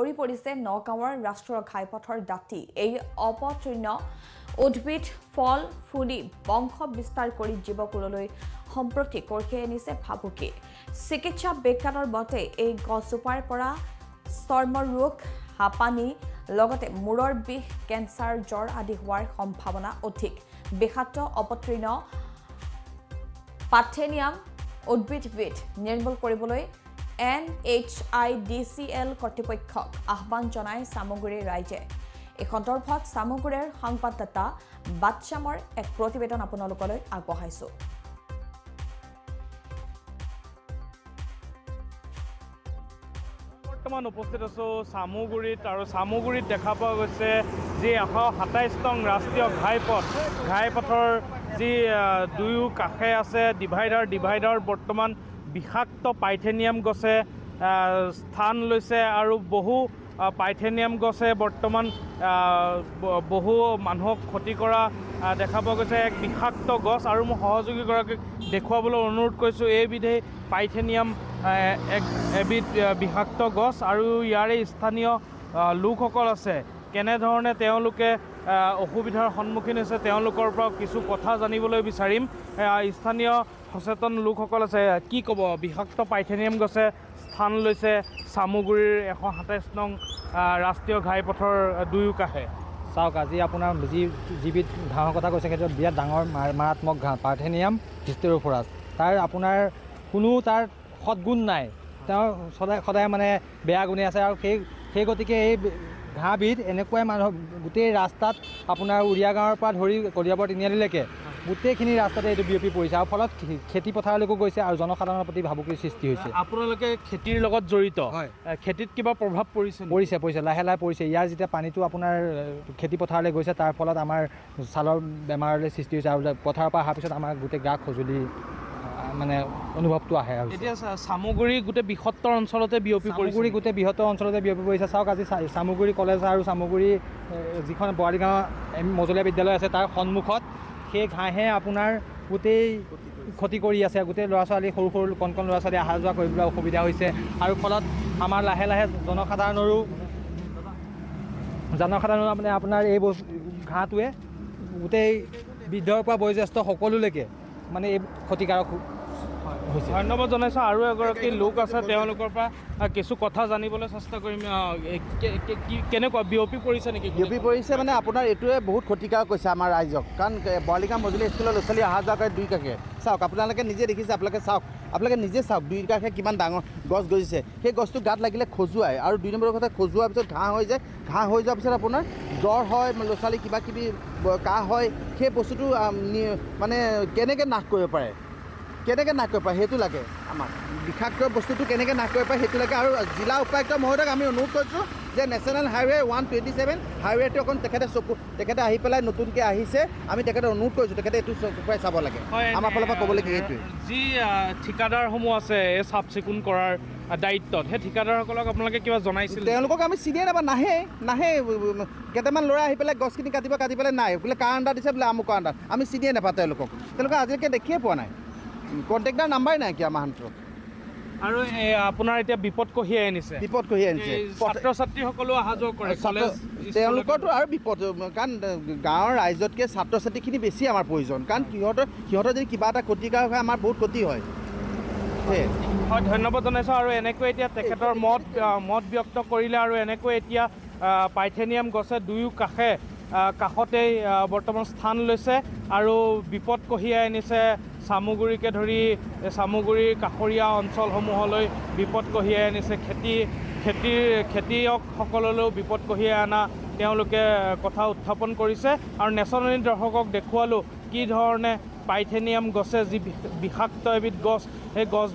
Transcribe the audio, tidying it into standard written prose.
ভৰি পৰিছে নগাঁৱৰ ৰাষ্ট্ৰীয় ঘাইপথৰ দাঁতি এই অপতৃণ উদ্ভিদ ফল ফুলি বংশ বিস্তাৰ কৰি জীৱকুললৈ সম্প্ৰতি কঢ়িয়াই আনিছে ভাবুকি চিকিৎসা বিজ্ঞানৰ মতে এই গছজোপাৰ পৰা চৰ্মৰোগ হাঁপানি লগতে মূৰৰ বিষ কেঞ্চাৰ জ্বৰ আদি হোৱাৰ সম্ভাৱনা অধিক বিষাক্ত অপতৃণ পাৰ্থেনিয়াম উদ্ভিদবিধ নিৰ্মূল কৰিবলৈ NHIDCL কৰ্তৃপক্ষক আহ্বান জনায় চামগুৰিৰ ৰাইজে এই সন্দৰ্ভত চামগুৰিৰ সংবাদদাতা বাদশ্যামৰ এক প্ৰতিবেদন আপোনালোকলৈ আগবঢ়াইছোঁ বৰ্তমান উপস্থিত আছো চামগুৰিত আৰু চামগুৰিত দেখা পোৱা গৈছে যি 127 নং ৰাষ্ট্ৰীয় ঘাইপথৰ যি দুয়ো কাষে আছে ডিভাইডাৰ বৰ্তমান বিষাক্ত পাইথেনিয়াম গছে স্থান লৈছে আৰু বহু পাইথেনিয়াম গছে বৰ্তমান বহু মানুহক ক্ষতি কৰা দেখা পোৱা গৈছে এক বিষাক্ত গছ আৰু মই সহযোগীগৰাকীক দেখুৱাবলৈ অনুৰোধ কৰিছোঁ এইবিধেই পাইথেনিয়াম এবিধ বিষাক্ত গছ আৰু ইয়াৰে স্থানীয় লোকসকল আছে কেনেধৰণে তেওঁলোকে অসুবিধাৰ সন্মুখীন হৈছে তেওঁলোকৰ পৰা কিছু কথা জানিবলৈ বিচাৰিম স্থানীয় সচেতন লোকসকল আছে কি ক'ব বিষাক্ত পাইথেনিয়াম গছে স্থান লৈছে চামগুৰিৰ 127 নং ৰাষ্ট্ৰীয় ঘাইপথৰ দুয়ো কাষে চাওক আজি আপোনাৰ যিবিধ ঘাঁহৰ কথা কৈছে সেইটো বিৰাট ডাঙৰ মাৰাত্মক ঘাঁহ পাৰ্থেনিয়াম হিষ্টেৰোফৰাছ তাৰ আপোনাৰ কোনো তাৰ সৎগুণ নাই তেওঁ সদায় মানে বেয়া গুণে আছে আৰু সেই গতিকে এই ঘাঁহবিধ এনেকুৱাই মানুহক গোটেই ৰাস্তাত আপোনাৰ উৰিয়া গাঁৱৰ পৰা ধৰি কলিয়াবৰ তিনিআলিলৈকে গোটেইখিনি ৰাস্তাতে এইটো বিয়পি পৰিছে আৰু ফলত খেতি পথাৰলৈকো গৈছে আৰু জনসাধাৰণৰ প্ৰতি ভাবুকিৰ সৃষ্টি হৈছে আপোনালোকে খেতিৰ লগত জড়িত হয় খেতিত কিবা প্ৰভাৱ পৰিছে লাহে লাহে পৰিছে ইয়াৰ যেতিয়া পানীটো আপোনাৰ খেতি পথাৰলৈ গৈছে তাৰ ফলত আমাৰ ছালৰ বেমাৰলৈ সৃষ্টি হৈছে আৰু পথাৰৰ পৰা অহাৰ পিছত আমাৰ গোটেই গা খজুলি মানে অনুভৱটো আহে আৰু এতিয়া চামগুৰি গোটেই বৃহত্তৰ অঞ্চলতে বিয়পি পৰিছে গোটেই বৃহত্তৰ অঞ্চলতে বিয়পি পৰিছে চাওক আজি চামগুৰি কলেজ আৰু চামগুৰি যিখন বৰালিগাঁও মজলীয়া বিদ্যালয় আছে তাৰ সন্মুখত সেই ঘাঁহে আপোনাৰ গোটেই ক্ষতি কৰি আছে গোটেই ল'ৰা ছোৱালী সৰু কণ ল'ৰা ছোৱালী অহা যোৱা কৰিবলৈ অসুবিধা হৈছে আৰু ফলত আমাৰ লাহে লাহে জনসাধাৰণৰো মানে আপোনাৰ এই ঘাঁহটোৱে গোটেই বৃদ্ধৰ পৰা বয়োজ্যেষ্ঠ সকলোলৈকে মানে এই ক্ষতিকাৰক হৈছে ধন্যবাদ জনাইছোঁ আৰু এগৰাকী লোক আছে তেওঁলোকৰ পৰা কিছু কথা জানিবলৈ চেষ্টা কৰিম কেনেকুৱা বিয়পি পৰিছে নেকি বিয়পি পৰিছে মানে আপোনাৰ এইটোৱে বহুত ক্ষতিকাৰক হৈছে আমাৰ ৰাইজক কাৰণ বৰালিগাঁও মজলীয়া স্কুলৰ ল'ৰা ছোৱালী অহা যোৱা কৰে দুই কাষে চাওক আপোনালোকে নিজে দেখিছে আপোনালোকে নিজে চাওক দুই কাষে কিমান ডাঙৰ গছ গজিছে সেই গছটো গাত লাগিলে খজুৱাই আৰু 2 নম্বৰ কথা খজুৱাৰ পিছত ঘাঁহ হৈ যায় ঘাঁহ হৈ যোৱাৰ পিছত আপোনাৰ জ্বৰ হয় ল'ৰা ছোৱালী কিবা কিবি কাহ হয় সেই বস্তুটো মানে কেনেকৈ নাশ কৰিব পাৰে সেইটো লাগে আমাক বিষাক্ত বস্তুটো কেনেকৈ নাশ কৰিব পাৰে সেইটো লাগে আৰু জিলা উপায়ুক্ত মহোদয়ক আমি অনুৰোধ কৰিছোঁ যে নেশ্যনেল হাইৱে 127 হাইৱেটো অকণ তেখেতে আহি পেলাই নতুনকৈ আহিছে আমি তেখেতে অনুৰোধ কৰিছোঁ তেখেতে এইটো উপায় চাব লাগে আমাৰ ফালৰ পৰা ক'বলগীয়া সেইটোৱে যি ঠিকাদাৰসমূহ আছে এই চাফ চিকুণ কৰাৰ দায়িত্বত সেই ঠিকাদাৰসকলক আপোনালোকে কিবা জনাইছিল তেওঁলোকক আমি চিনিয়ে নাপাওঁ নাহে কেইটামান ল'ৰা আহি পেলাই গছখিনি কাটি পেলাই নাই বোলে কাৰ আণ্ডাৰ দিছে বোলে আমুকৰ আণ্ডাৰ আমি চিনিয়ে নাপাওঁ তেওঁলোকে আজিলৈকে দেখিয়ে পোৱা নাই কণ্টেক্টাৰ নাম্বাৰ নাই কি আমাৰ হাতত আৰু আপোনাৰ এতিয়া বিপদ কঢ়িয়াই আনিছে ছাত্ৰ ছাত্ৰীসকলেও অহা যোৱা কৰে তেওঁলোকৰতো আৰু বিপদ কাৰণ গাঁৱৰ ৰাইজতকৈ ছাত্ৰ ছাত্ৰীখিনি বেছি আমাৰ প্ৰয়োজন কাৰণ সিহঁতৰ যদি কিবা এটা ক্ষতিকাৰক হয় আমাৰ বহুত ক্ষতি হয় হয় ধন্যবাদ জনাইছোঁ আৰু এনেকৈ এতিয়া তেখেতৰ মত ব্যক্ত কৰিলে আৰু এনেকৈ এতিয়া পাইথেনিয়াম গছে দুয়ো কাষতেই বৰ্তমান স্থান লৈছে আৰু বিপদ কঢ়িয়াই আনিছে চামগুৰিকে ধৰি চামগুৰিৰ কাষৰীয়া অঞ্চলসমূহলৈ বিপদ কঢ়িয়াই আনিছে খেতিয়কসকললৈও বিপদ কঢ়িয়াই অনা তেওঁলোকে কথা উত্থাপন কৰিছে আৰু নেশ্যনেল দৰ্শকক দেখুৱালোঁ কি ধৰণে পাইথেনিয়াম গছে যি বিষাক্ত এবিধ গছ সেই গছ